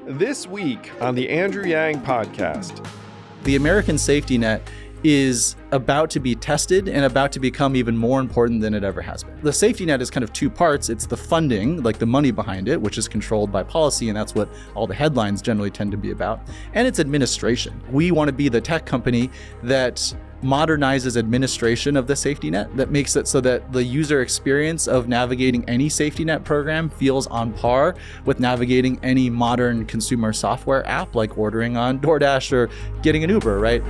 This week on the Andrew Yang podcast. The American safety net is about to be tested and about to become even more important than it ever has been. The safety net is kind of two parts. It's the funding, like the money behind it, which is controlled by policy, and that's what all the headlines generally tend to be about. And it's administration. We want to be the tech company that modernizes administration of the safety net, that makes it so that the user experience of navigating any safety net program feels on par with navigating any modern consumer software app, like ordering on DoorDash or getting an Uber, right?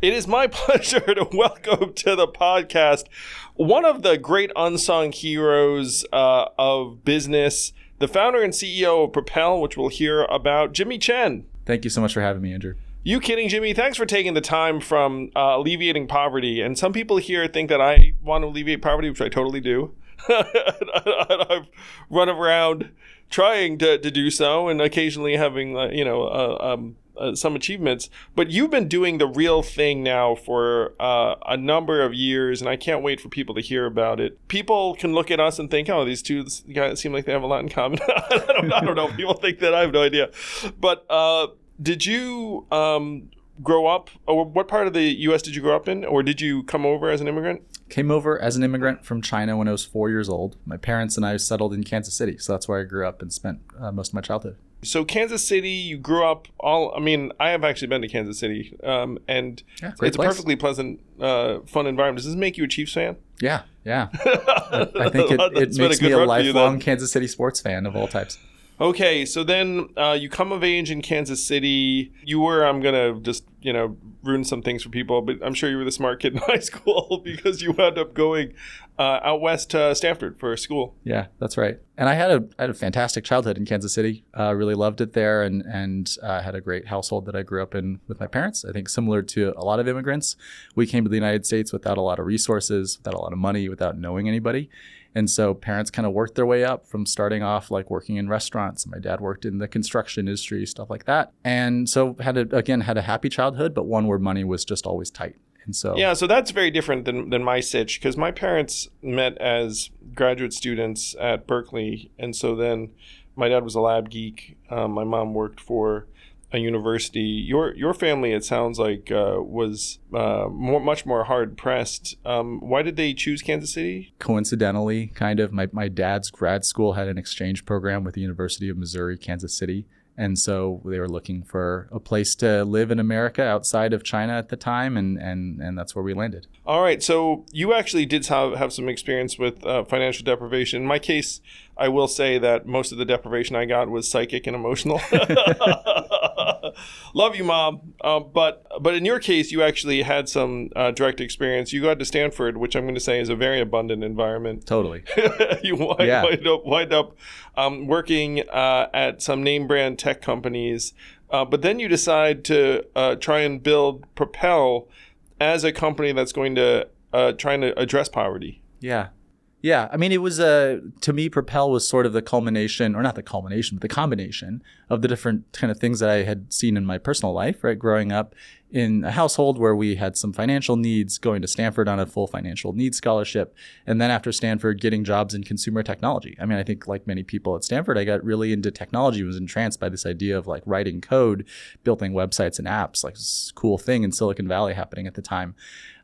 It is my pleasure to welcome to the podcast one of the great unsung heroes of business, the founder and CEO of Propel, which we'll hear about, Jimmy Chen. Thank you so much for having me, Andrew. You kidding, Jimmy? Thanks for taking the time from alleviating poverty. And some people here think that I want to alleviate poverty, which I totally do. I've run around trying to do so and occasionally having, some achievements, but you've been doing the real thing now for a number of years, and I can't wait for people to hear about it. People can look at us and think, oh, these two guys seem like they have a lot in common. I don't know. People think that. I have no idea. But did you grow up, or what part of the U.S. did you grow up in, or did you come over as an immigrant? Came over as an immigrant from China when I was 4 years old. My parents and I settled in Kansas City, so that's where I grew up and spent most of my childhood. So Kansas City, you grew up I have actually been to Kansas City, and it's a perfectly pleasant, fun environment. Does this make you a Chiefs fan? Yeah. I think it makes me a lifelong Kansas City sports fan of all types. Okay, so then you come of age in Kansas City. You were, I'm going to just, ruin some things for people, but I'm sure you were the smart kid in high school because you wound up going out west to Stanford for school. Yeah, that's right. And I had a fantastic childhood in Kansas City. Really loved it there and had a great household that I grew up in with my parents. I think similar to a lot of immigrants, we came to the United States without a lot of resources, without a lot of money, without knowing anybody. And so parents kind of worked their way up from starting off like working in restaurants. My dad worked in the construction industry, stuff like that. And so had a happy childhood, but one where money was just always tight. And so so that's very different than my sitch, because my parents met as graduate students at Berkeley. And so then my dad was a lab geek. My mom worked for a university. Your family, it sounds like, was much more hard pressed. Why did they choose Kansas City? Coincidentally, kind of. My dad's grad school had an exchange program with the University of Missouri, Kansas City. And so they were looking for a place to live in America outside of China at the time, and that's where we landed. All right. So you actually did have some experience with financial deprivation. In my case, I will say that most of the deprivation I got was psychic and emotional. Love you, Mom. But in your case, you actually had some direct experience. You got to Stanford, which I'm going to say is a very abundant environment. Totally. You wind up working at some name brand tech companies. But then you decide to try and build Propel as a company that's going to trying to address poverty. Yeah. I mean, it was, to me, Propel was sort of the culmination, or not the culmination, but the combination of the different kind of things that I had seen in my personal life, right? Growing up in a household where we had some financial needs, going to Stanford on a full financial needs scholarship, and then after Stanford, getting jobs in consumer technology. I mean, I think like many people at Stanford, I got really into technology, was entranced by this idea of like writing code, building websites and apps, like this cool thing in Silicon Valley happening at the time.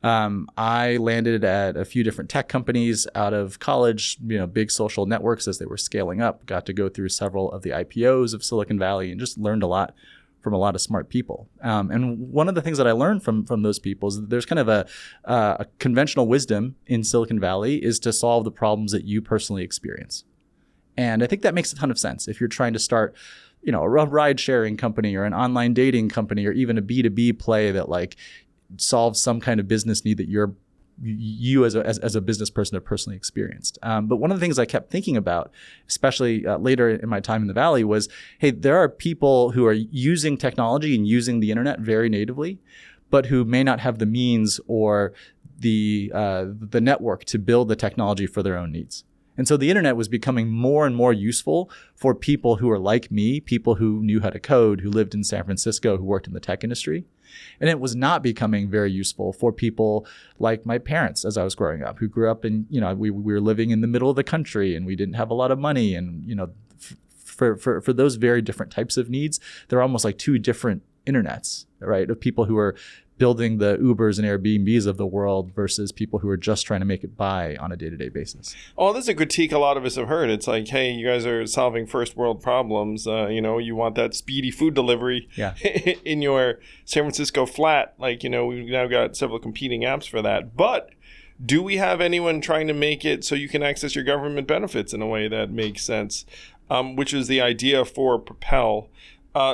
I landed at a few different tech companies out of college, big social networks as they were scaling up, got to go through several of the IPOs of Silicon Valley and just learned a lot from a lot of smart people. And one of the things that I learned from those people is that there's kind of a conventional wisdom in Silicon Valley is to solve the problems that you personally experience. And I think that makes a ton of sense. If you're trying to start, a ride sharing company or an online dating company or even a B2B play that like solves some kind of business need that you as a business person have personally experienced. But one of the things I kept thinking about, especially later in my time in the Valley, was, hey, there are people who are using technology and using the internet very natively, but who may not have the means or the network to build the technology for their own needs. And so the internet was becoming more and more useful for people who were like me, people who knew how to code, who lived in San Francisco, who worked in the tech industry. And it was not becoming very useful for people like my parents as I was growing up, who grew up in, we were living in the middle of the country and we didn't have a lot of money. And, for those very different types of needs, there are almost like two different internets, right? Of people who are building the Ubers and Airbnbs of the world versus people who are just trying to make it by on a day-to-day basis. Oh, this is a critique a lot of us have heard. It's like, hey, you guys are solving first world problems. You want that speedy food delivery in your San Francisco flat. We've now got several competing apps for that. But do we have anyone trying to make it so you can access your government benefits in a way that makes sense, which is the idea for Propel.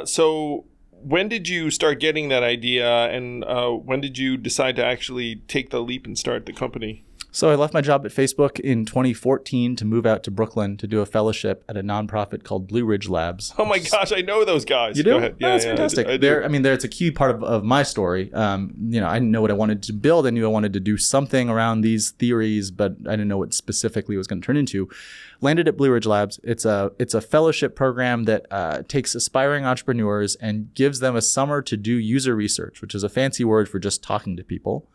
So when did you start getting that idea, and when did you decide to actually take the leap and start the company? So I left my job at Facebook in 2014 to move out to Brooklyn to do a fellowship at a nonprofit called Blue Ridge Labs. Oh my gosh, I know those guys. You do? Go ahead. Yeah, that's fantastic. It's a key part of my story. I didn't know what I wanted to build. I knew I wanted to do something around these theories, but I didn't know what specifically it was going to turn into. Landed at Blue Ridge Labs. It's a fellowship program that takes aspiring entrepreneurs and gives them a summer to do user research, which is a fancy word for just talking to people,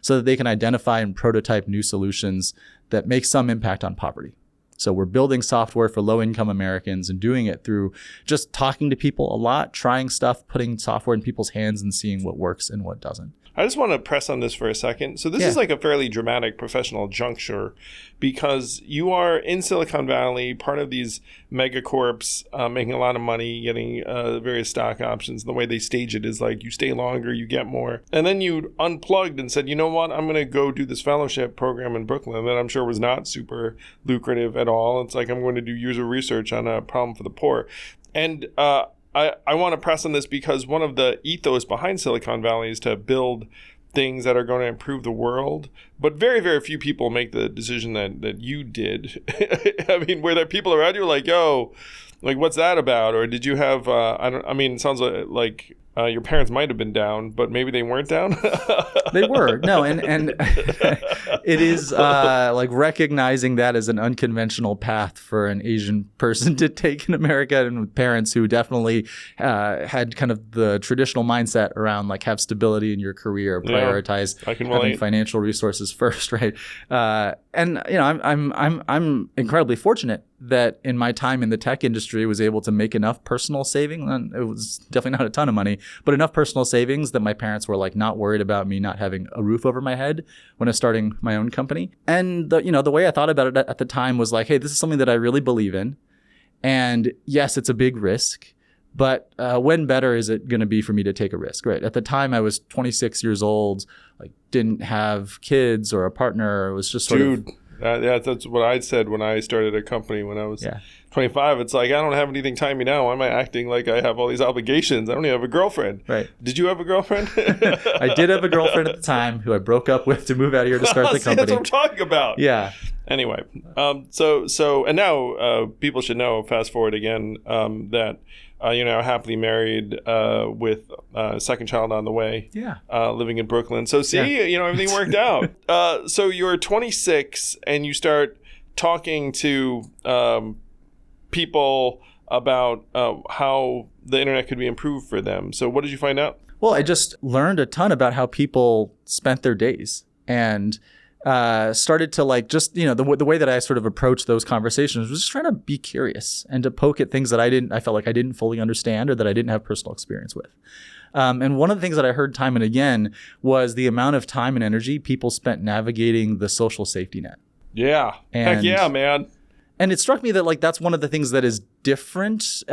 so that they can identify and prototype new solutions that make some impact on poverty. So we're building software for low-income Americans and doing it through just talking to people a lot, trying stuff, putting software in people's hands and seeing what works and what doesn't. I just want to press on this for a second. So this is like a fairly dramatic professional juncture, because you are in Silicon Valley, part of these megacorps, making a lot of money, getting various stock options. The way they stage it is like you stay longer, you get more. And then you unplugged and said, you know what, I'm going to go do this fellowship program in Brooklyn that I'm sure was not super lucrative at all. It's like, I'm going to do user research on a problem for the poor. And I want to press on this because one of the ethos behind Silicon Valley is to build things that are going to improve the world. But very, very few people make the decision that you did. I mean, were there people around you like, yo, like, what's that about? Or did you have, it sounds like your parents might have been down, but maybe they weren't down? They were. No, and it is like recognizing that as an unconventional path for an Asian person to take in America, and with parents who definitely had kind of the traditional mindset around like have stability in your career, prioritize having financial resources first, right? And I'm incredibly fortunate that in my time in the tech industry was able to make enough personal savings, and it was definitely not a ton of money, but enough personal savings that my parents were like not worried about me not having a roof over my head when I was starting my own company. And the way I thought about it at the time was like, hey, this is something that I really believe in. And yes, it's a big risk, but when better is it going to be for me to take a risk, right? At the time I was 26 years old, like didn't have kids or a partner. It was just sort of... that's what I said when I started a company when I was 25. It's like, I don't have anything tying me down. Why am I acting like I have all these obligations? I don't even have a girlfriend. Right. Did you have a girlfriend? I did have a girlfriend at the time who I broke up with to move out here to start the company. That's what I'm talking about. Yeah. Anyway, so and now people should know, fast forward again, that you're now happily married with a second child on the way. Yeah. Living in Brooklyn. So everything worked out. So you're 26 and you start talking to people about how the internet could be improved for them. So what did you find out? Well, I just learned a ton about how people spent their days, and started to like just, the way that I sort of approached those conversations was just trying to be curious and to poke at things that I felt like I didn't fully understand or that I didn't have personal experience with. And one of the things that I heard time and again was the amount of time and energy people spent navigating the social safety net. Yeah. Heck yeah, man. And it struck me that like that's one of the things that is different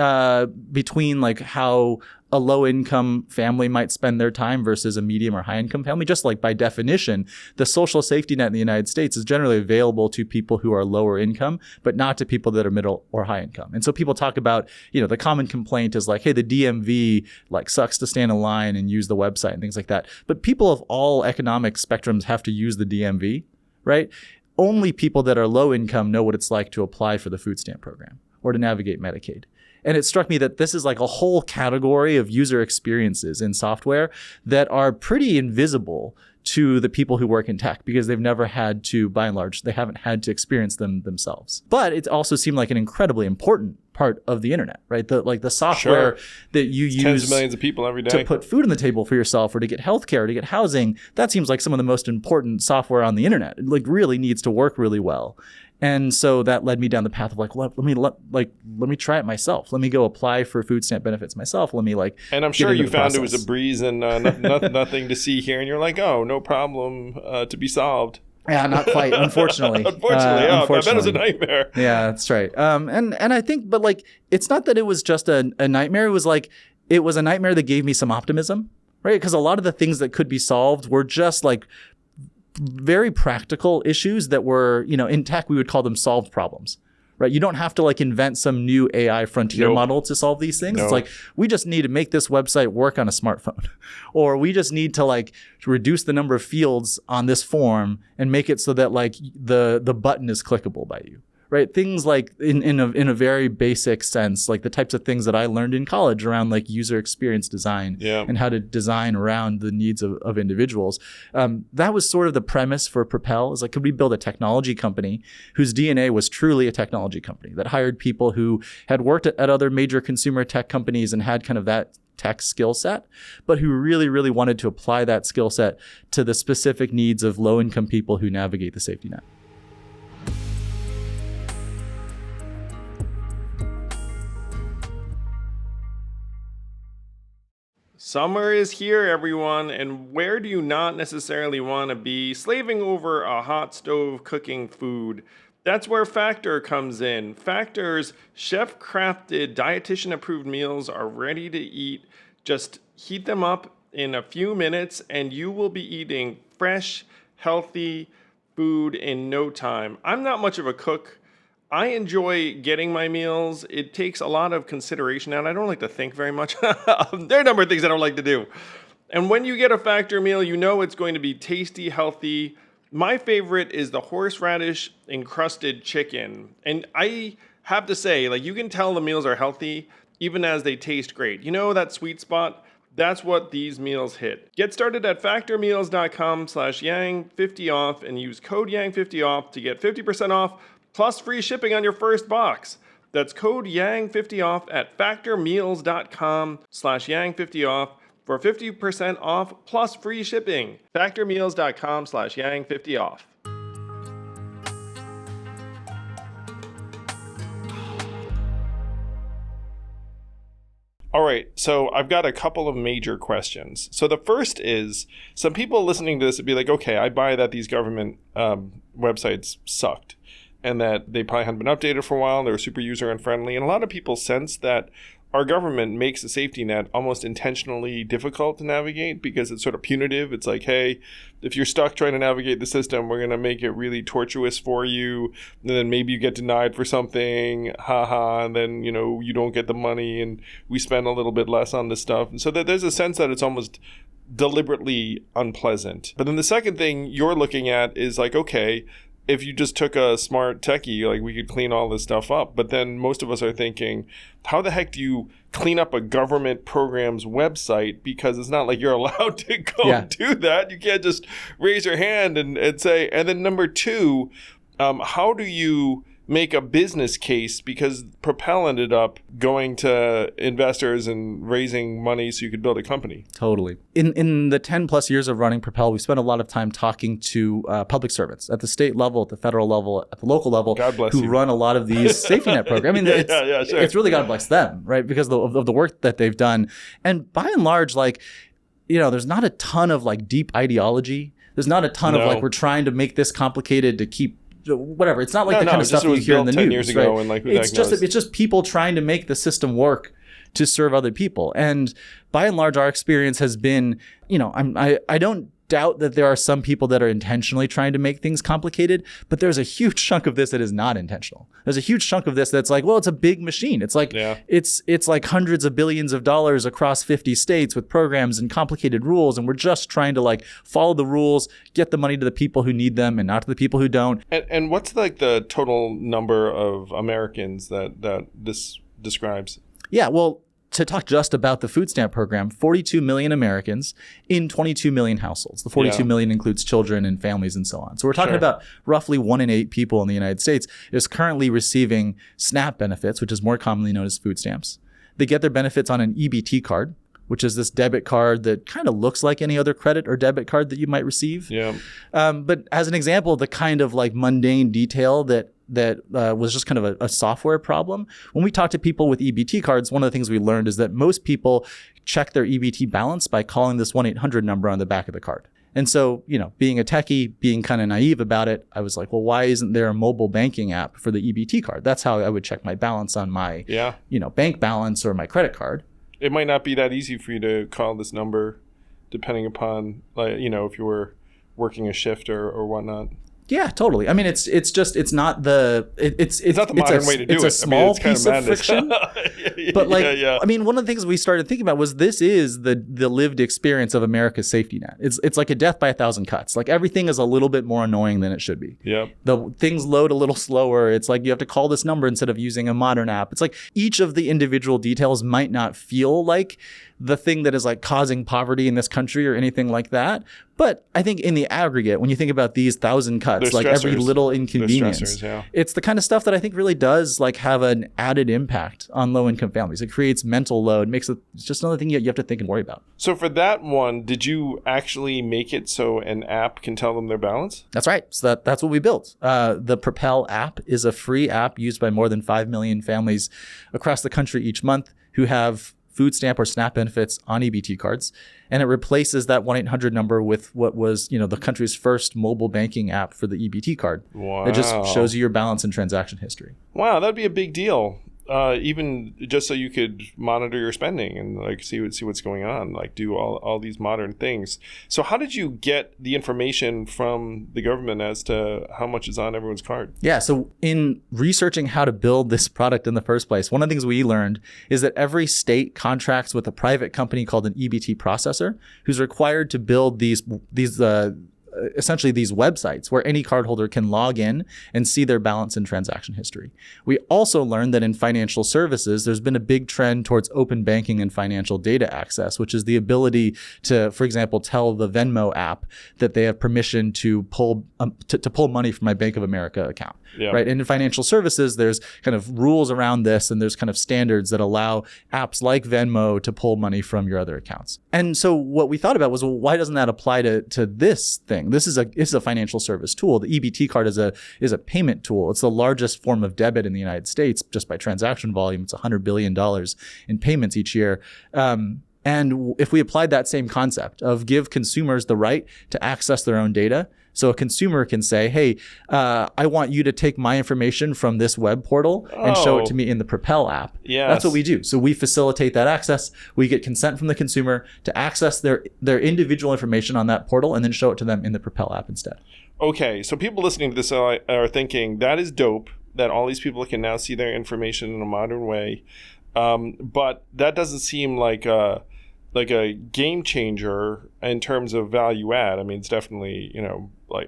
between like how a low-income family might spend their time versus a medium or high-income family. Just like by definition, the social safety net in the United States is generally available to people who are lower income, but not to people that are middle or high income. And so people talk about, the common complaint is like, hey, the DMV like sucks to stand in line and use the website and things like that. But people of all economic spectrums have to use the DMV, right? Only people that are low income know what it's like to apply for the food stamp program or to navigate Medicaid. And it struck me that this is like a whole category of user experiences in software that are pretty invisible to the people who work in tech because they've never had to, by and large, they haven't had to experience them themselves. But it also seemed like an incredibly important part of the internet, right? The software that you use tens of millions of people every day to put food on the table for yourself or to get healthcare, to get housing, that seems like some of the most important software on the internet. It really needs to work really well. And so that led me down the path of let me try it myself. Let me go apply for food stamp benefits myself. Let me And I'm sure you found it was a breeze and nothing to see here. And you're like, oh, no problem to be solved. Yeah, not quite, unfortunately. Unfortunately. I bet it was a nightmare. Yeah, that's right. And I think, but it's not that it was just a nightmare. It was a nightmare that gave me some optimism, right? Because a lot of the things that could be solved were just very practical issues that were, in tech, we would call them solved problems, right? You don't have to invent some new AI frontier model to solve these things. Nope. It's we just need to make this website work on a smartphone, or we just need to reduce the number of fields on this form and make it so that the button is clickable by you. Right, things in a very basic sense, the types of things that I learned in college around user experience design and how to design around the needs of individuals. That was sort of the premise for Propel. Is could we build a technology company whose DNA was truly a technology company that hired people who had worked at other major consumer tech companies and had kind of that tech skill set, but who really, really wanted to apply that skill set to the specific needs of low-income people who navigate the safety net. Summer is here, everyone, and where do you not necessarily want to be? Slaving over a hot stove cooking food. That's where Factor comes in. Factor's chef-crafted, dietitian-approved meals are ready to eat. Just heat them up in a few minutes, and you will be eating fresh, healthy food in no time. I'm not much of a cook. I enjoy getting my meals. It takes a lot of consideration, and I don't like to think very much. There are a number of things I don't like to do. And when you get a Factor meal, you know it's going to be tasty, healthy. My favorite is the horseradish encrusted chicken. And I have to say, you can tell the meals are healthy even as they taste great. You know that sweet spot? That's what these meals hit. Get started at factormeals.com/yang50off and use code yang50off to get 50% off plus free shipping on your first box. That's code yang50off at factormeals.com/yang50off for 50% off plus free shipping. factormeals.com/yang50off. All right, so I've got a couple of major questions. So the first is, some people listening to this would be like, okay, I buy that these government websites sucked, and that they probably hadn't been updated for a while, they're super user unfriendly. And a lot of people sense that our government makes the safety net almost intentionally difficult to navigate because it's sort of punitive. It's hey, if you're stuck trying to navigate the system, we're going to make it really tortuous for you. And then maybe you get denied for something, and then, you don't get the money and we spend a little bit less on this stuff. And so there's a sense that it's almost deliberately unpleasant. But then the second thing you're looking at is okay, if you just took a smart techie, we could clean all this stuff up. But then most of us are thinking, how the heck do you clean up a government program's website? Because it's not like you're allowed to go do that. You can't just raise your hand and say. And then number two, how do you make a business case? Because Propel ended up going to investors and raising money so you could build a company. Totally. In the 10 plus years of running Propel, we spent a lot of time talking to public servants at the state level, at the federal level, at the local level, who run a lot of these safety net programs. It's really God bless them, right? Because of the work that they've done. And by and large, there's not a ton of deep ideology. There's not a ton of we're trying to make this complicated to keep whatever. It's not the kind of stuff you hear in the 10 news. 10 years ago, right? and it's just people trying to make the system work to serve other people. And by and large, our experience has been, I don't doubt that there are some people that are intentionally trying to make things complicated, but there's a huge chunk of this that is not intentional. There's a huge chunk of this that's it's a big machine. It's it's hundreds of billions of dollars across 50 states with programs and complicated rules, and we're just trying to follow the rules, get the money to the people who need them and not to the people who don't. And what's the total number of Americans that this describes? Yeah, well, to talk just about the food stamp program, 42 million Americans in 22 million households. The 42 million includes children and families and so on. So we're talking about roughly 1 in 8 people in the United States is currently receiving SNAP benefits, which is more commonly known as food stamps. They get their benefits on an EBT card, which is this debit card that kind of looks like any other credit or debit card that you might receive. But as an example, the kind of like mundane detail that was just kind of a software problem. When we talk to people with EBT cards, one of the things we learned is that most people check their EBT balance by calling this 1-800 number on the back of the card. And so, being a techie, being kind of naive about it, I was like, well, why isn't there a mobile banking app for the EBT card? That's how I would check my balance on my, bank balance or my credit card. It might not be that easy for you to call this number, depending upon, if you were working a shift or whatnot. Yeah, totally. I mean, it's not the modern way to do it. It's a small piece of friction. But I mean, one of the things we started thinking about was this is the lived experience of America's safety net. It's like a death by 1,000 cuts. Like everything is a little bit more annoying than it should be. The things load a little slower. It's like you have to call this number instead of using a modern app. It's like each of the individual details might not feel like the thing that is like causing poverty in this country or anything like that. But I think in the aggregate, when you think about these 1,000 cuts, like every little inconvenience, it's the kind of stuff that I think really does like have an added impact on low income families. It creates mental load, it's just another thing you have to think and worry about. So for that one, did you actually make it so an app can tell them their balance? That's right. So that's what we built. The Propel app is a free app used by more than 5 million families across the country each month who have food stamp or SNAP benefits on EBT cards. And it replaces that 1-800 number with what was, the country's first mobile banking app for the EBT card. Wow. It just shows you your balance and transaction history. Wow, that'd be a big deal. Even just so you could monitor your spending and like see what's going on, like do all these modern things. So how did you get the information from the government as to how much is on everyone's card? Yeah, so in researching how to build this product in the first place, one of the things we learned is that every state contracts with a private company called an EBT processor who's required to build these essentially these websites where any cardholder can log in and see their balance and transaction history. We also learned that in financial services, there's been a big trend towards open banking and financial data access, which is the ability to, for example, tell the Venmo app that they have permission to pull money from my Bank of America account. Right. And in financial services, there's kind of rules around this, and there's kind of standards that allow apps like Venmo to pull money from your other accounts. And so what we thought about was, well, why doesn't that apply to this thing? This is a financial service tool. The EBT card is a payment tool. It's the largest form of debit in the United States just by transaction volume. It's $100 billion in payments each year. And if we applied that same concept of give consumers the right to access their own data, so a consumer can say, hey, I want you to take my information from this web portal and show it to me in the Propel app. That's what we do. So we facilitate that access. We get consent from the consumer to access their individual information on that portal and then show it to them in the Propel app instead. Okay, so people listening to this are thinking, that is dope, that all these people can now see their information in a modern way. But that doesn't seem like a game changer in terms of value add. I mean, it's definitely,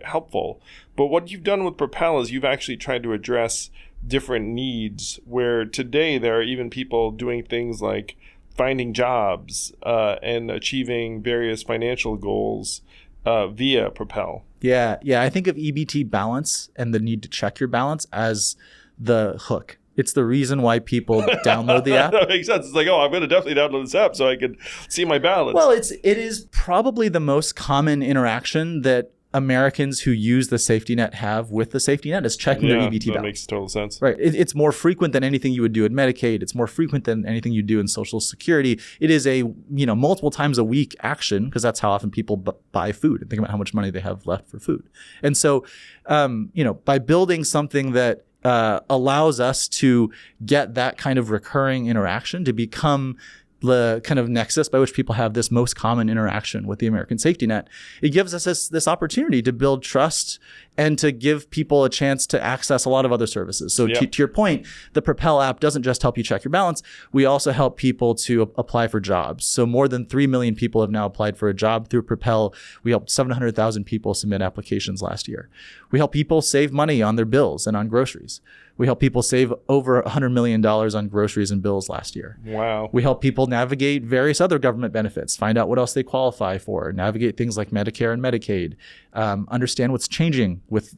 helpful. But what you've done with Propel is you've actually tried to address different needs where today there are even people doing things like finding jobs and achieving various financial goals via Propel. Yeah. I think of EBT balance and the need to check your balance as the hook. It's the reason why people download the app. That makes sense. It's like, I'm going to definitely download this app so I can see my balance. Well, it is probably the most common interaction that Americans who use the safety net have with the safety net is checking their EBT balance. That makes total sense. Right. It's more frequent than anything you would do at Medicaid. It's more frequent than anything you do in Social Security. It is a, multiple times a week action because that's how often people buy food and think about how much money they have left for food. And so, by building something that allows us to get that kind of recurring interaction to become the kind of nexus by which people have this most common interaction with the American safety net, it gives us this opportunity to build trust and to give people a chance to access a lot of other services. So to your point, the Propel app doesn't just help you check your balance. We also help people to apply for jobs. So more than 3 million people have now applied for a job through Propel. We helped 700,000 people submit applications last year. We help people save money on their bills and on groceries. We help people save over $100 million on groceries and bills last year. Wow. We help people navigate various other government benefits, find out what else they qualify for, navigate things like Medicare and Medicaid, understand what's changing with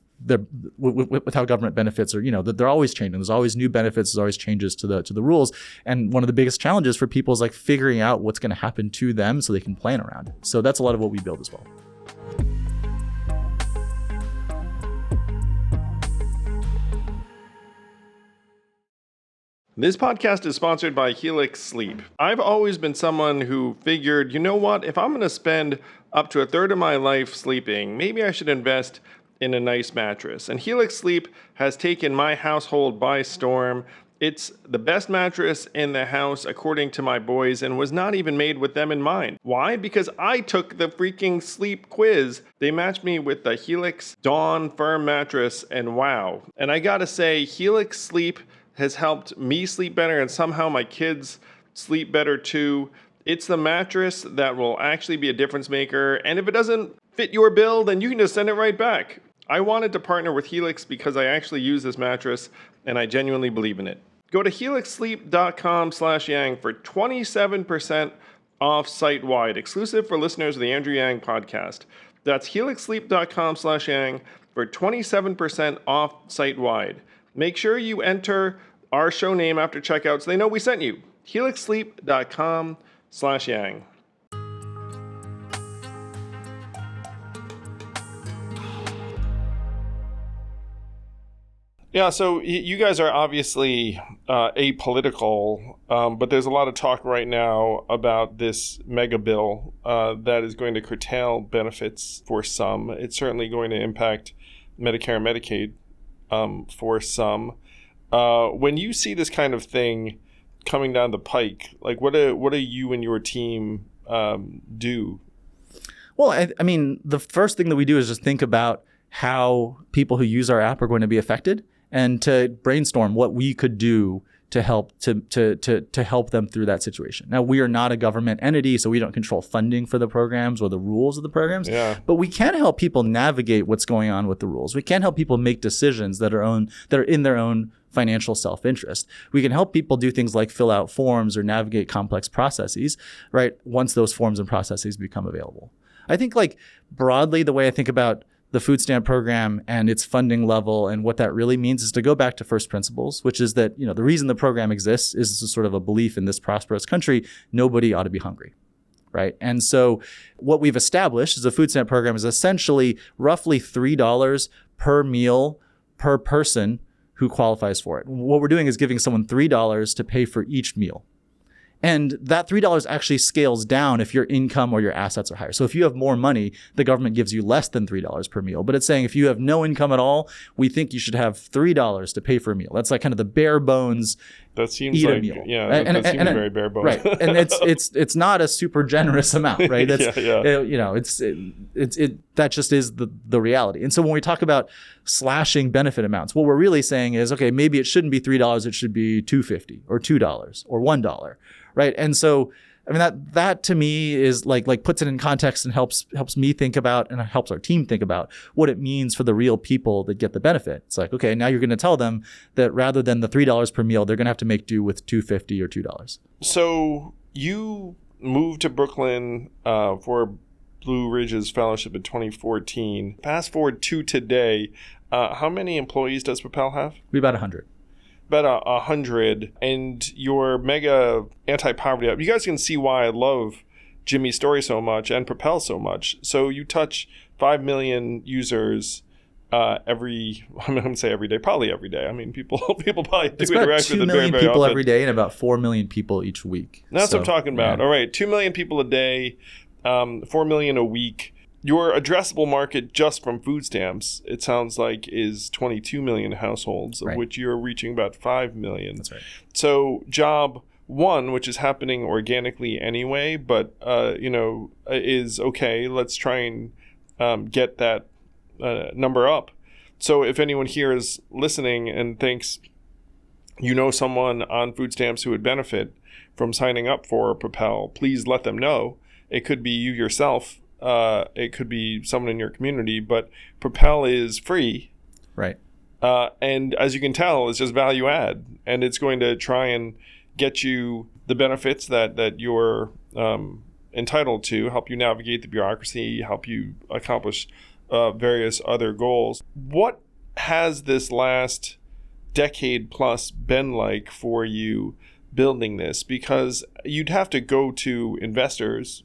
how government benefits are, they're always changing. There's always new benefits. There's always changes to the rules. And one of the biggest challenges for people is like figuring out what's going to happen to them so they can plan around it. So that's a lot of what we build as well. This podcast is sponsored by Helix Sleep. I've always been someone who figured, you know what, if I'm going to spend up to a third of my life sleeping, maybe I should invest in a nice mattress. And Helix Sleep has taken my household by storm. It's the best mattress in the house, according to my boys, and was not even made with them in mind. Why? Because I took the freaking sleep quiz. They matched me with the Helix Dawn Firm mattress, and wow. And I gotta say, Helix Sleep has helped me sleep better, and somehow my kids sleep better too. It's the mattress that will actually be a difference maker, and if it doesn't fit your bill, then you can just send it right back. I wanted to partner with Helix because I actually use this mattress, and I genuinely believe in it. Go to helixsleep.com/yang for 27% off site-wide, exclusive for listeners of the Andrew Yang podcast. That's helixsleep.com/yang for 27% off site-wide. Make sure you enter our show name after checkout so they know we sent you. helixsleep.com/yang. Yeah, so you guys are obviously apolitical, but there's a lot of talk right now about this mega bill that is going to curtail benefits for some. It's certainly going to impact Medicare and Medicaid for some. When you see this kind of thing coming down the pike, like what do you and your team do? Well, I mean, the first thing that we do is just think about how people who use our app are going to be affected, and to brainstorm what we could do to help to help them through that situation. Now, we are not a government entity, so we don't control funding for the programs or the rules of the programs. Yeah. But we can help people navigate what's going on with the rules. We can help people make decisions that are in their own financial self-interest. We can help people do things like fill out forms or navigate complex processes, right? Once those forms and processes become available. I think like broadly, the way I think about the food stamp program and its funding level and what that really means is to go back to first principles, which is that, the reason the program exists is sort of a belief in this prosperous country, nobody ought to be hungry, right? And so what we've established is the food stamp program is essentially roughly $3 per meal per person who qualifies for it. What we're doing is giving someone $3 to pay for each meal. And that $3 actually scales down if your income or your assets are higher. So if you have more money, the government gives you less than $3 per meal. But it's saying if you have no income at all, we think you should have $3 to pay for a meal. That's like kind of the bare bones. That seems eat like a meal. Yeah, that seems very bare bones. Right, and it's not a super generous amount, right? That's, that just is the reality. And so when we talk about slashing benefit amounts, what we're really saying is, okay, maybe it shouldn't be $3, it should be $2.50 or $2 or $1, right? And so I mean that to me is like puts it in context and helps me think about and helps our team think about what it means for the real people that get the benefit. It's like, okay, now you're going to tell them that rather than the $3 per meal, they're going to have to make do with $2.50 or $2. So you moved to Brooklyn for Blue Ridge's fellowship in 2014. Fast forward to today, how many employees does Propel have? We about 100. About 100, and your mega anti-poverty app. You guys can see why I love Jimmy's story so much and Propel so much. So you touch 5 million users I'm going to say every day, probably every day. I mean, people probably do interact with them very, very often. It's about 2 million people every day and about 4 million people each week. That's what I'm talking about. Yeah. All right, 2 million people a day, 4 million a week. Your addressable market just from food stamps, it sounds like, is 22 million households, of which you're reaching about 5 million. That's right. So job one, which is happening organically anyway, but is okay. Let's try and get that number up. So if anyone here is listening and thinks you know someone on food stamps who would benefit from signing up for Propel, please let them know. It could be you yourself. It could be someone in your community, but Propel is free. Right. And as you can tell, it's just value add, and it's going to try and get you the benefits that you're entitled to, help you navigate the bureaucracy, help you accomplish various other goals. What has this last decade plus been like for you building this? Because you'd have to go to investors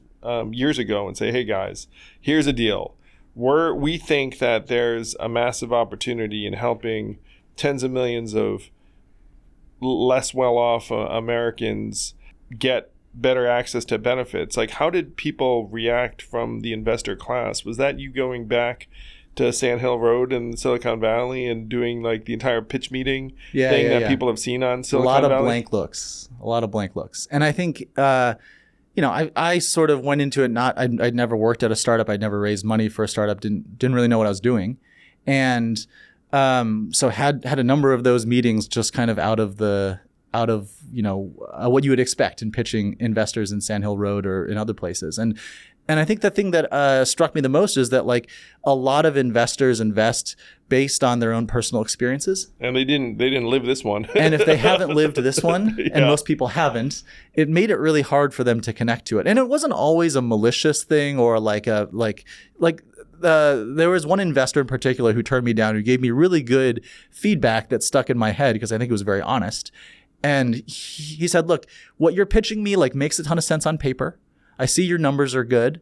years ago and say, hey guys, here's a deal. We think that there's a massive opportunity in helping tens of millions of less well-off Americans get better access to benefits. Like, how did people react from the investor class? Was that you going back to Sand Hill Road in Silicon Valley and doing like the entire pitch meeting thing that people have seen on Silicon Valley? A lot of blank looks. And I think, I sort of went into it I'd never worked at a startup. I'd never raised money for a startup. Didn't really know what I was doing. And so had a number of those meetings just kind of out of what you would expect in pitching investors in Sand Hill Road or in other places. And I think the thing that struck me the most is that like a lot of investors invest based on their own personal experiences. And they didn't live this one. And if they haven't lived this one, and most people haven't, it made it really hard for them to connect to it. And it wasn't always a malicious thing or there was one investor in particular who turned me down, who gave me really good feedback that stuck in my head because I think it was very honest. And he said, look, what you're pitching me like makes a ton of sense on paper. I see your numbers are good,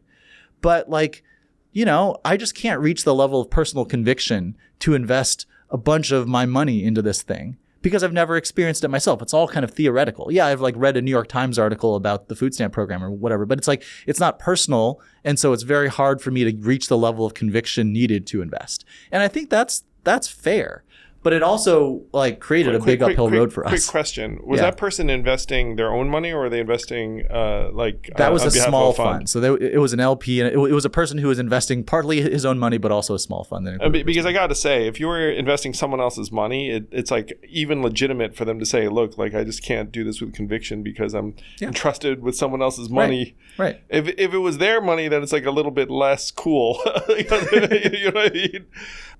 but I just can't reach the level of personal conviction to invest a bunch of my money into this thing because I've never experienced it myself. It's all kind of theoretical. Yeah, I've read a New York Times article about the food stamp program or whatever, but it's not personal. And so it's very hard for me to reach the level of conviction needed to invest. And I think that's fair. But it also created a big uphill road for us. Quick question. Was that person investing their own money or were they investing that was a small fund. So it was an LP and it was a person who was investing partly his own money, but also a small fund. Because I got to say, if you were investing someone else's money, it's even legitimate for them to say, look, I just can't do this with conviction because I'm entrusted with someone else's money. Right. If it was their money, then it's a little bit less cool. You know what I mean?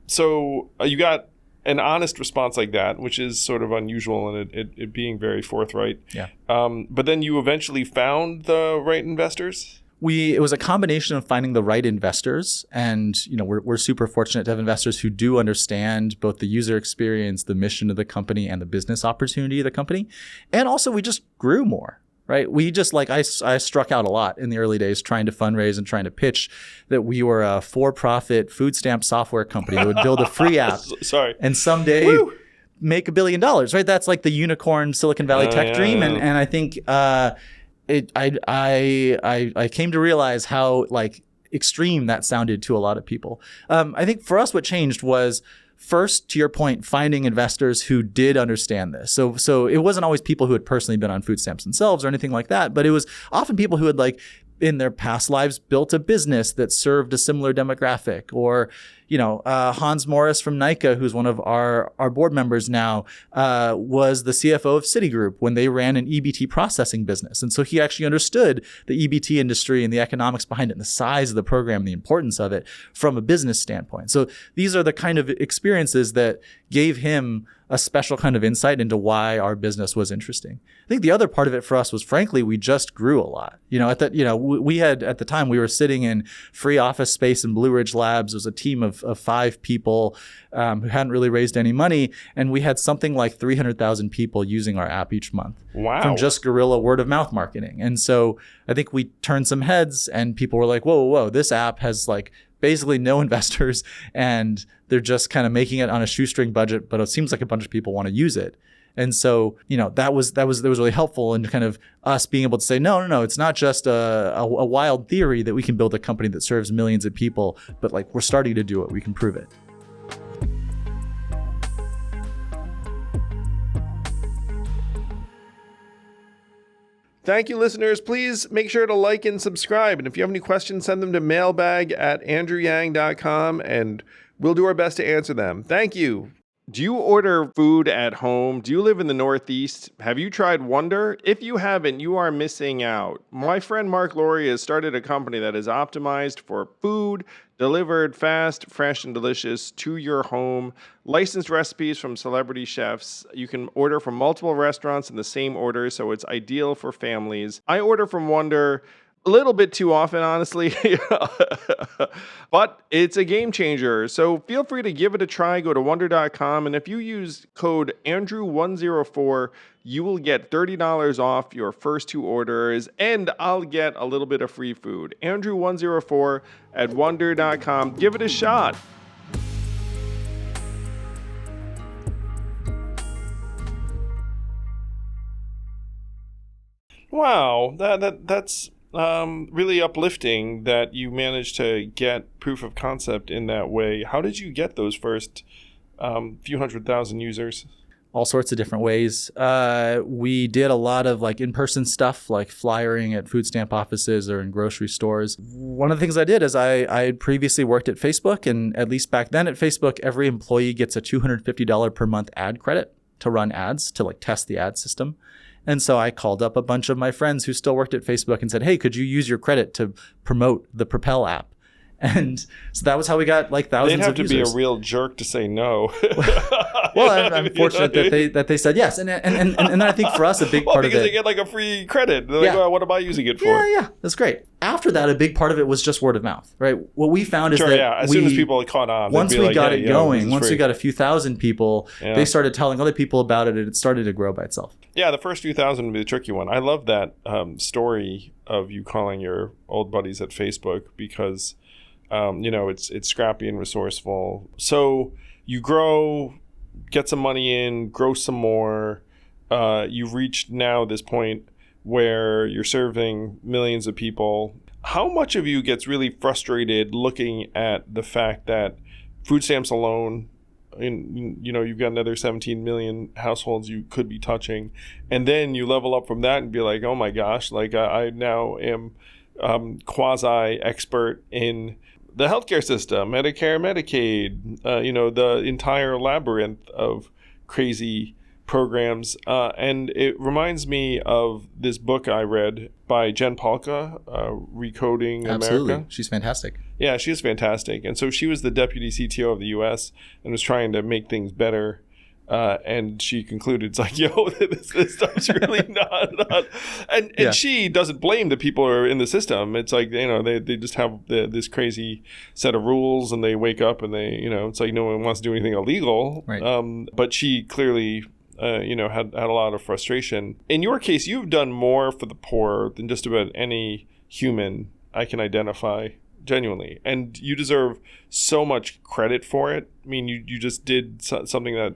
So you got an honest response like that, which is sort of unusual and it being very forthright. Yeah. But then you eventually found the right investors? It was a combination of finding the right investors. And, we're super fortunate to have investors who do understand both the user experience, the mission of the company, and the business opportunity of the company. And also we just grew more. Right. We just I struck out a lot in the early days trying to fundraise and trying to pitch that we were a for-profit food stamp software company that would build a free app. And someday make $1 billion. Right. That's like the unicorn Silicon Valley tech dream. And I think I came to realize how extreme that sounded to a lot of people. I think for us, what changed was, first, to your point, finding investors who did understand this. So it wasn't always people who had personally been on food stamps themselves or anything like that, but it was often people who had in their past lives built a business that served a similar demographic. Or, Hans Morris from Nika, who's one of our board members now, was the CFO of Citigroup when they ran an EBT processing business. And so he actually understood the EBT industry and the economics behind it and the size of the program and the importance of it from a business standpoint. So these are the kind of experiences that gave him a special kind of insight into why our business was interesting. I think the other part of it for us was, frankly, we just grew a lot. We had, at the time, we were sitting in free office space in Blue Ridge Labs. It was a team of 5 people who hadn't really raised any money. And we had something like 300,000 people using our app each month. Wow. From just guerrilla word of mouth marketing. And so I think we turned some heads and people were like, whoa, this app has basically no investors and they're just kind of making it on a shoestring budget, but it seems like a bunch of people want to use it. And so, that was really helpful in kind of us being able to say, no, it's not just a wild theory that we can build a company that serves millions of people, but we're starting to do it. We can prove it. Thank you, listeners. Please make sure to like and subscribe. And if you have any questions, send them to mailbag@andrewyang.com. And We'll do our best to answer them. Thank you. Do you order food at home? Do you live in the Northeast? Have you tried Wonder? If you haven't, you are missing out. My friend Mark Laurie has started a company that is optimized for food delivered fast, fresh, and delicious to your home. Licensed recipes from celebrity chefs. You can order from multiple restaurants in the same order, so it's ideal for families. I order from Wonder a little bit too often, honestly, but it's a game changer. So feel free to give it a try. Go to wonder.com. And if you use code Andrew104, you will get $30 off your first 2 orders, and I'll get a little bit of free food. Andrew104 at wonder.com. Give it a shot. Wow, that's really uplifting that you managed to get proof of concept in that way. How did you get those first few 100,000 users? All sorts of different ways. We did a lot of like in-person stuff, like flyering at food stamp offices or in grocery stores. One of the things I did is I had previously worked at Facebook, and at least back then at Facebook, every employee gets a $250 per month ad credit to run ads, to like test the ad system. And so I called up a bunch of my friends who still worked at Facebook and said, hey, could you use your credit to promote the Propel app? And so that was how we got like thousands of users. They'd have to be a real jerk to say no. Well, I'm fortunate that they said yes. And I think for us, a big part of it... because they get like a free credit. They're like, oh, what am I using it for? Yeah, that's great. After that, a big part of it was just word of mouth, right? What we found is that as soon as people caught on, once we got it going, once we got a few thousand people, they started telling other people about it, and it started to grow by itself. Yeah, the first few thousand would be the tricky one. I love that story of you calling your old buddies at Facebook because... it's scrappy and resourceful. So you grow, get some money in, grow some more. You've reached now this point where you're serving millions of people. How much of you gets really frustrated looking at the fact that food stamps alone, you've got another 17 million households you could be touching, and then you level up from that and be like, oh my gosh, like I now am quasi expert in the healthcare system, Medicare, Medicaid, the entire labyrinth of crazy programs. And it reminds me of this book I read by Jen Pahlka, Recoding Absolutely. America. She's fantastic. Yeah, she is fantastic. And so she was the deputy CTO of the U.S. and was trying to make things better. And she concluded, it's like, this stuff's really not. And she doesn't blame the people who are in the system. It's like, they just have this crazy set of rules, and they wake up and they, it's like no one wants to do anything illegal. Right. But she clearly, had a lot of frustration. In your case, you've done more for the poor than just about any human I can identify. Genuinely. And you deserve so much credit for it. I mean, you just did something that,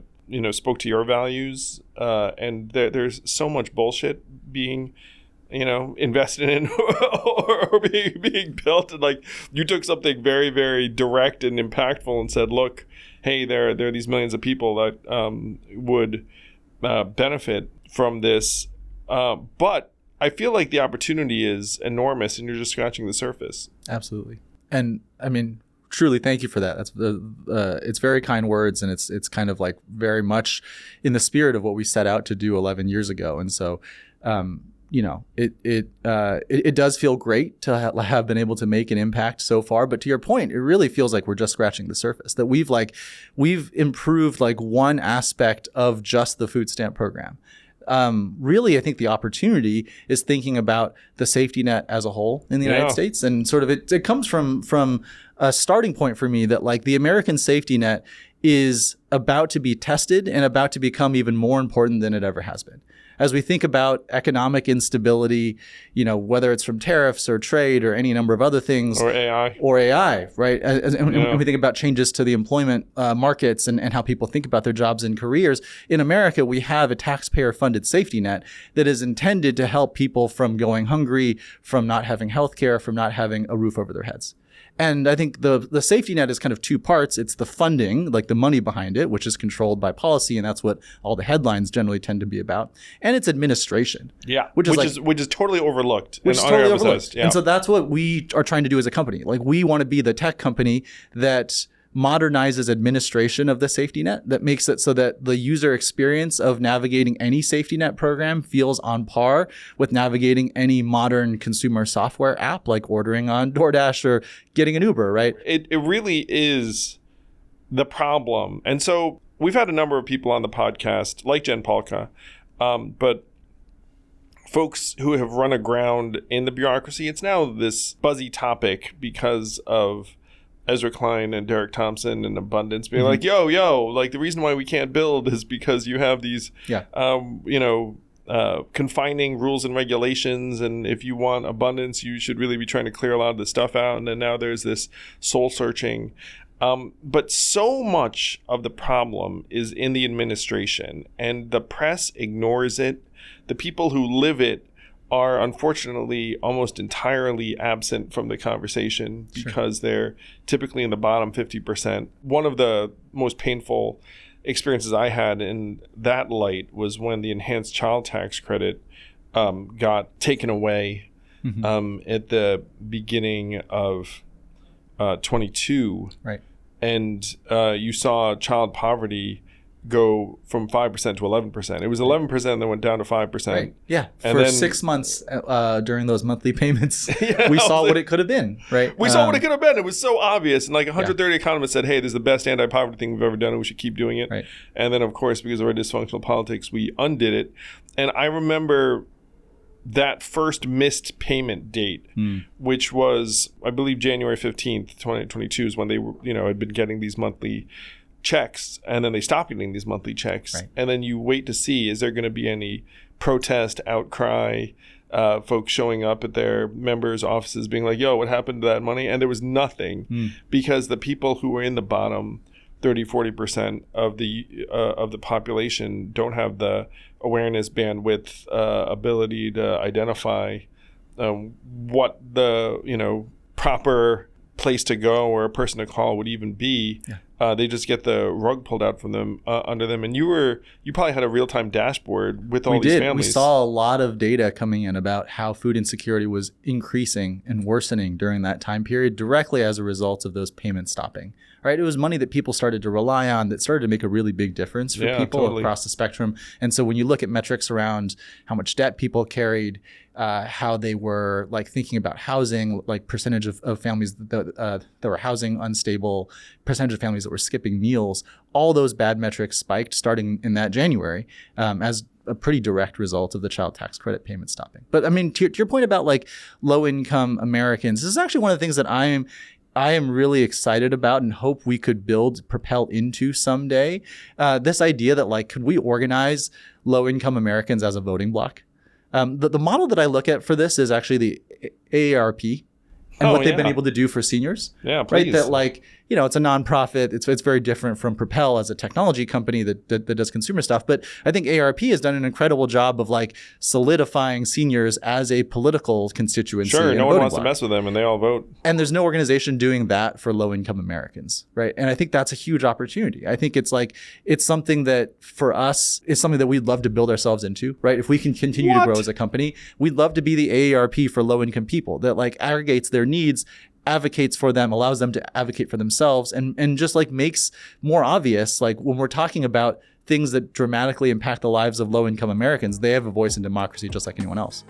spoke to your values, and there's so much bullshit being, invested in or being built. And like, you took something very, very direct and impactful and said, look, hey, there are these millions of people that would benefit from this. But I feel like the opportunity is enormous, and you're just scratching the surface. Absolutely. And I mean, truly, thank you for that. That's it's very kind words, and it's kind of like very much in the spirit of what we set out to do 11 years ago. And so, it does feel great to have been able to make an impact so far. But to your point, it really feels like we're just scratching the surface. That we've improved like one aspect of just the food stamp program. Really, I think the opportunity is thinking about the safety net as a whole in the United States. And sort of it comes from a starting point for me that like the American safety net is about to be tested and about to become even more important than it ever has been. As we think about economic instability, whether it's from tariffs or trade or any number of other things. Or AI, right? And we think about changes to the employment markets and how people think about their jobs and careers. In America, we have a taxpayer-funded safety net that is intended to help people from going hungry, from not having health care, from not having a roof over their heads. And I think the safety net is kind of two parts. It's the funding, like the money behind it, which is controlled by policy, and that's what all the headlines generally tend to be about. And it's administration. Yeah, which is totally overlooked. Which is totally overlooked. Yeah. And so that's what we are trying to do as a company. Like, we want to be the tech company that modernizes administration of the safety net, that makes it so that the user experience of navigating any safety net program feels on par with navigating any modern consumer software app, like ordering on DoorDash or getting an Uber, right? It really is the problem. And so we've had a number of people on the podcast, like Jen Polka, but folks who have run aground in the bureaucracy. It's now this buzzy topic because of Ezra Klein and Derek Thompson and Abundance being like, yo, like the reason why we can't build is because you have these, confining rules and regulations. And if you want abundance, you should really be trying to clear a lot of this stuff out. And then now there's this soul searching. But so much of the problem is in the administration, and the press ignores it. The people who live it are unfortunately almost entirely absent from the conversation because they're typically in the bottom 50%. One of the most painful experiences I had in that light was when the enhanced child tax credit got taken away at the beginning of 22. Right. And you saw child poverty go from 5% to 11%. It was 11% that went down to 5%. Right. Yeah. And for then 6 months during those monthly payments, we saw what it could have been, right? We saw what it could have been. It was so obvious. And like 130 economists said, hey, this is the best anti-poverty thing we've ever done and we should keep doing it. Right. And then, of course, because of our dysfunctional politics, we undid it. And I remember that first missed payment date, which was, I believe, January 15th, 2022 is when they were, had been getting these monthly checks, and then they stopped getting these monthly checks. Right. And then you wait to see, is there going to be any protest, outcry, folks showing up at their members' offices being like, yo, what happened to that money? And there was nothing because the people who were in the bottom 30-40% of the population don't have the awareness, bandwidth, ability to identify what the proper place to go or a person to call would even be. They just get the rug pulled out from them under them. And you probably had a real-time dashboard with all these families. We saw a lot of data coming in about how food insecurity was increasing and worsening during that time period directly as a result of those payments stopping. Right? It was money that people started to rely on that started to make a really big difference for people across the spectrum. And so when you look at metrics around how much debt people carried, how they were like thinking about housing, like percentage of families that were housing unstable, percentage of families that were skipping meals, all those bad metrics spiked starting in that January as a pretty direct result of the child tax credit payment stopping. But I mean, to your point about like low income Americans, this is actually one of the things that I am really excited about and hope we could build Propel into someday. This idea that like, could we organize low income Americans as a voting bloc? The model that I look at for this is actually the AARP and what they've been able to do for seniors. Yeah, please. Right? That like, it's a nonprofit. It's very different from Propel as a technology company that does consumer stuff. But I think AARP has done an incredible job of like solidifying seniors as a political constituency. Sure, no one wants to mess with them and they all vote. And there's no organization doing that for low income Americans, right? And I think that's a huge opportunity. I think it's something that for us is something that we'd love to build ourselves into, right? If we can continue to grow as a company, we'd love to be the AARP for low income people that like aggregates their needs, advocates for them, allows them to advocate for themselves, and just like makes more obvious, like when we're talking about things that dramatically impact the lives of low-income Americans, they have a voice in democracy just like anyone else.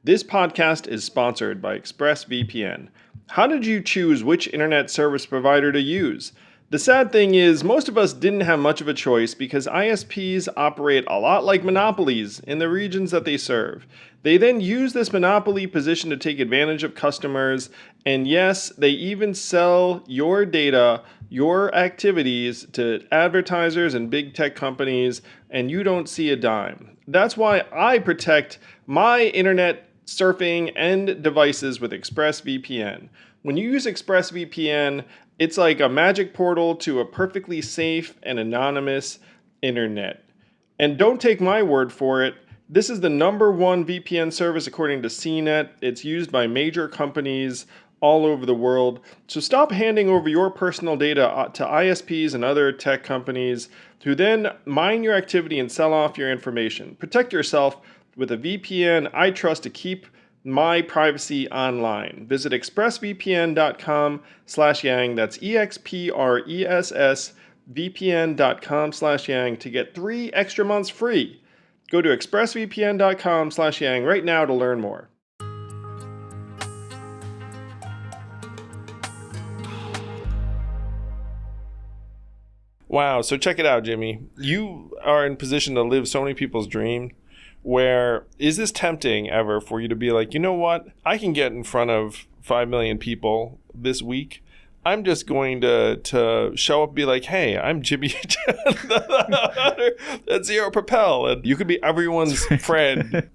This podcast is sponsored by ExpressVPN. How did you choose which internet service provider to use? The sad thing is, most of us didn't have much of a choice because ISPs operate a lot like monopolies in the regions that they serve. They then use this monopoly position to take advantage of customers, and yes, they even sell your data, your activities to advertisers and big tech companies, and you don't see a dime. That's why I protect my internet surfing and devices with ExpressVPN. When you use ExpressVPN, it's like a magic portal to a perfectly safe and anonymous internet. And don't take my word for it. This is the #1 VPN service according to CNET. It's used by major companies all over the world. So stop handing over your personal data to ISPs and other tech companies who then mine your activity and sell off your information. Protect yourself with a VPN I trust to keep my privacy online. Visit expressvpn.com/yang. That's EXPRESS VPN.com/yang to get 3 extra months free. Go to expressvpn.com/yang right now to learn more. Wow, so check it out, Jimmy. You are in position to live so many people's dream. Where is this tempting ever for you to be like, you know what? I can get in front of 5 million people this week. I'm just going to show up and be like, hey, I'm Jimmy Chen at CEO of Propel. And you could be everyone's friend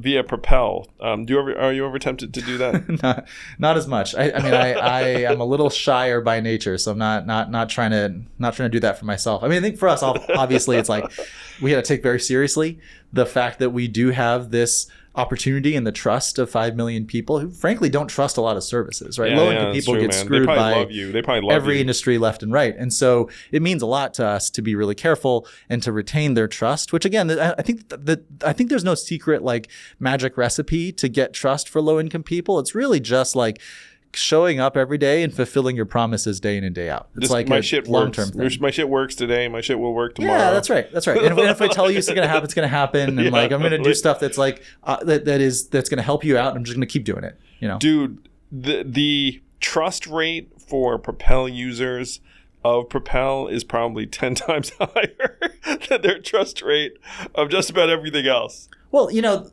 via Propel. Are you ever tempted to do that? Not as much. I mean, I am a little shyer by nature, so I'm not trying to do that for myself. I mean, I think for us, obviously, it's like we got to take very seriously the fact that we do have this opportunity and the trust of 5 million people who frankly don't trust a lot of services, right? Low-income people get screwed by every industry left and right. And so it means a lot to us to be really careful and to retain their trust, which again, I think there's no secret like magic recipe to get trust for low-income people. It's really just like showing up every day and fulfilling your promises day in and day out. It's like my shit works. My shit works today. My shit will work tomorrow. Yeah, that's right. And if I tell you it's gonna happen, it's gonna happen. And like I'm gonna do stuff that's like that's gonna help you out. And I'm just gonna keep doing it. You know, dude. The trust rate for Propel users of Propel is probably 10 times higher than their trust rate of just about everything else. Well, you know.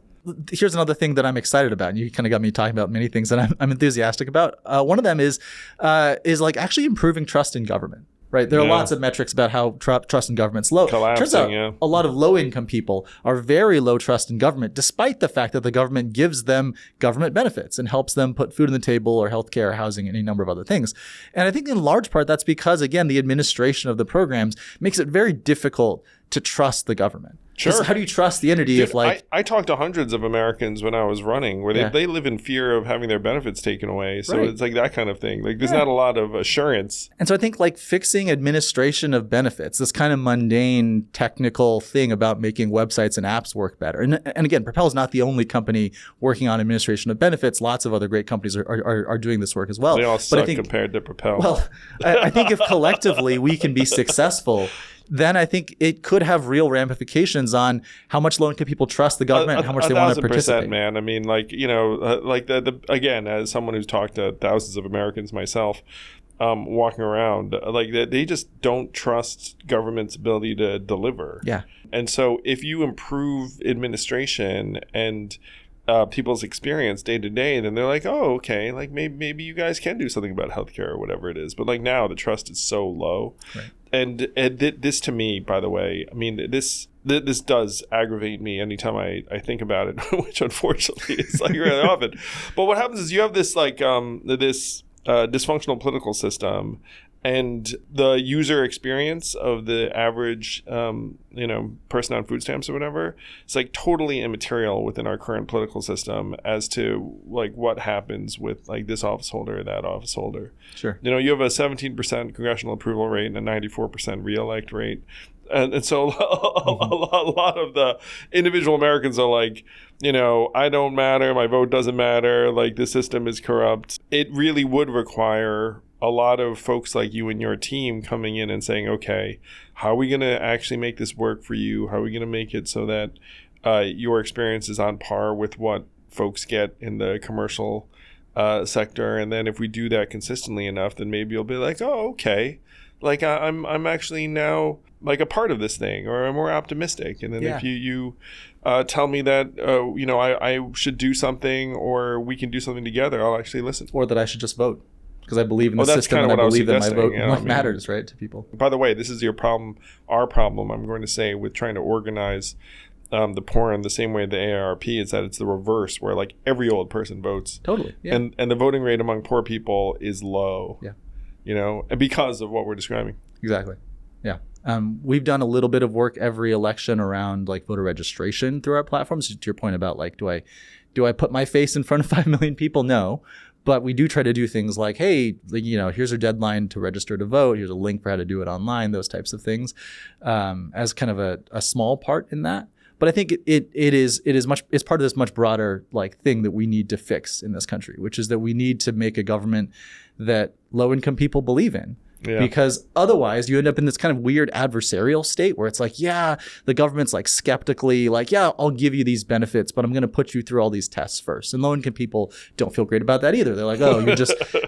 Here's another thing that I'm excited about. And you kind of got me talking about many things that I'm enthusiastic about. One of them is like actually improving trust in government, right? There are lots of metrics about how trust in government's low. Turns out a lot of low income people are very low trust in government, despite the fact that the government gives them government benefits and helps them put food on the table or healthcare or housing and any number of other things. And I think in large part, that's because, again, the administration of the programs makes it very difficult to trust the government. Sure. How do you trust the entity if like... I talked to hundreds of Americans when I was running where they live in fear of having their benefits taken away. So it's like that kind of thing. Like there's not a lot of assurance. And so I think like fixing administration of benefits, this kind of mundane technical thing about making websites and apps work better. And again, Propel is not the only company working on administration of benefits. Lots of other great companies are doing this work as well. They all suck compared to Propel. Well, I think if collectively we can be successful, then I think it could have real ramifications on how much low-income people trust the government and how much they want to participate. 1,000%, man. I mean, like, you know, like again, as someone who's talked to thousands of Americans myself, walking around, like they just don't trust government's ability to deliver. Yeah. And so if you improve administration and people's experience day to day, then they're like, oh, okay, like maybe you guys can do something about healthcare or whatever it is. But like now the trust is so low. Right. And this to me, by the way, I mean, this does aggravate me anytime I think about it, which unfortunately is like really often. But what happens is you have this like this dysfunctional political system, and the user experience of the average person on food stamps or whatever, it's like totally immaterial within our current political system as to like what happens with like this office holder or that office holder. Sure. You know, you have a 17% congressional approval rate and a 94% reelect rate. And so a lot of the individual Americans are like, you know, I don't matter, my vote doesn't matter, like the system is corrupt. It really would require a lot of folks like you and your team coming in and saying, okay, how are we going to actually make this work for you? How are we going to make it so that your experience is on par with what folks get in the commercial sector? And then if we do that consistently enough, then maybe you'll be like, oh, okay, like I'm actually now like a part of this thing, or I'm more optimistic. And then if you tell me that, I should do something or we can do something together, I'll actually listen. Or that I should just vote. Because I believe in the system and I believe that my vote matters, right, to people. By the way, this is your problem, our problem, I'm going to say, with trying to organize the poor in the same way the AARP is that it's the reverse, where like every old person votes. Totally. Yeah. And the voting rate among poor people is low. Yeah. You know, and because of what we're describing. Exactly. Yeah. We've done a little bit of work every election around like voter registration through our platforms. To your point about like, do I put my face in front of 5 million people? No. But we do try to do things like, hey, you know, here's a deadline to register to vote. Here's a link for how to do it online, those types of things, as kind of a small part in that. But I think it's part of this much broader like thing that we need to fix in this country, which is that we need to make a government that low income people believe in. Yeah. Because otherwise you end up in this kind of weird adversarial state where it's like, yeah, the government's like skeptically like, yeah, I'll give you these benefits, but I'm going to put you through all these tests first. And low income people don't feel great about that either. They're like, oh,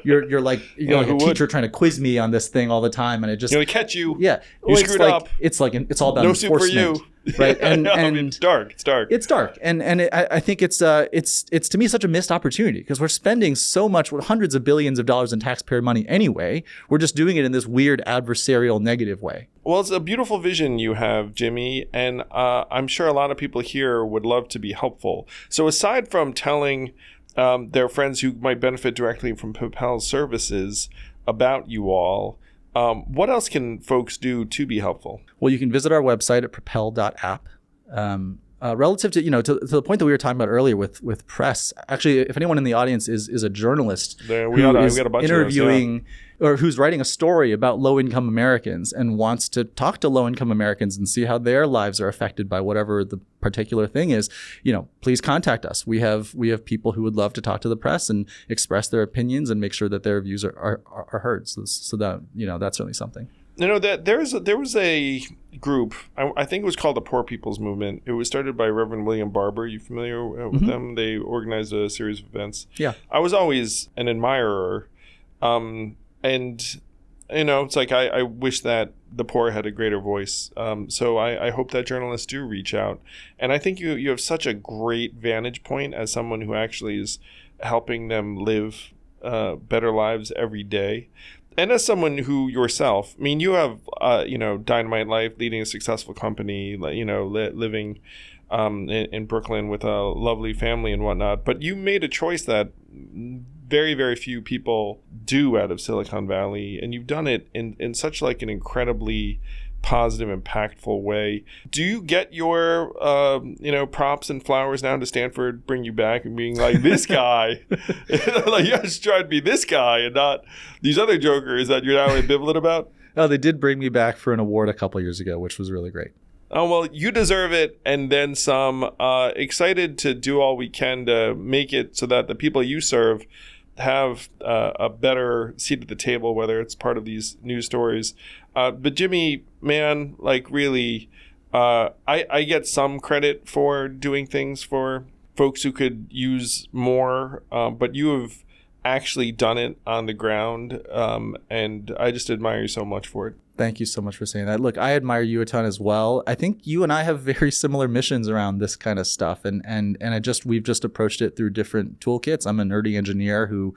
you're like a teacher trying to quiz me on this thing all the time. And it just going to catch you. Yeah. You screwed up. It's all about no enforcement. soup for you. Right. And I mean, it's dark. It's dark. It's dark. I think it's to me such a missed opportunity because we're spending so much, hundreds of billions of dollars in taxpayer money anyway. We're just doing it in this weird adversarial negative way. Well, it's a beautiful vision you have, Jimmy, and I'm sure a lot of people here would love to be helpful. So aside from telling their friends who might benefit directly from Propel's services about you all, what else can folks do to be helpful? Well, you can visit our website at propel.app. Relative to the point that we were talking about earlier with press, actually, if anyone in the audience is a journalist we got a bunch interviewing of those, or who's writing a story about low-income Americans and wants to talk to low-income Americans and see how their lives are affected by whatever the particular thing is, please contact us. We have people who would love to talk to the press and express their opinions and make sure that their views are heard. So that that's certainly something. That there was a group, I think it was called the Poor People's Movement. It was started by Reverend William Barber. Are you familiar with them? They organized a series of events. Yeah. I was always an admirer. And, it's like I wish that the poor had a greater voice. So I hope that journalists do reach out. And I think you have such a great vantage point as someone who actually is helping them live better lives every day. And as someone who yourself, you have, dynamite life, leading a successful company, living in Brooklyn with a lovely family and whatnot. But you made a choice that very, very few people do out of Silicon Valley. And you've done it in such like an incredibly positive, impactful way. Do you get your, props and flowers now to Stanford bring you back and being like, this guy, like you just try to be this guy and not these other jokers that you're now ambivalent about? Oh, they did bring me back for an award a couple years ago, which was really great. Oh, well, you deserve it and then some. Excited to do all we can to make it so that the people you serve have a better seat at the table, whether it's part of these news stories. But Jimmy, man, like really, I get some credit for doing things for folks who could use more, but you have actually done it on the ground, and I just admire you so much for it. Thank you so much for saying that. Look, I admire you a ton as well. I think you and I have very similar missions around this kind of stuff, and we've just approached it through different toolkits. I'm a nerdy engineer who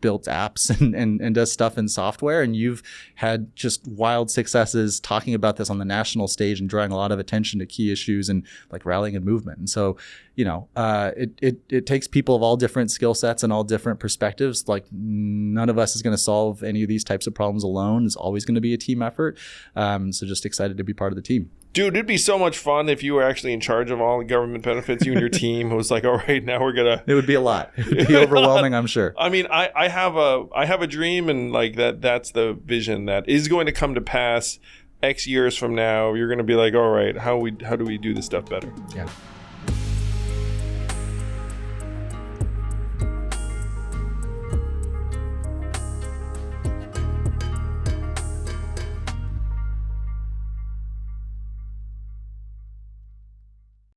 built apps and does stuff in software, and you've had just wild successes talking about this on the national stage and drawing a lot of attention to key issues and like rallying a movement. And so, it takes people of all different skill sets and all different perspectives. Like none of us is going to solve any of these types of problems alone. It's always going to be a team effort. So just excited to be part of the team. Dude, it'd be so much fun if you were actually in charge of all the government benefits. You and your team was like, all right, now we're gonna. It would be a lot. It would be overwhelming, I'm sure. I mean, I have a dream, and like that's the vision that is going to come to pass. X years from now, you're going to be like, all right, how do we do this stuff better? Yeah.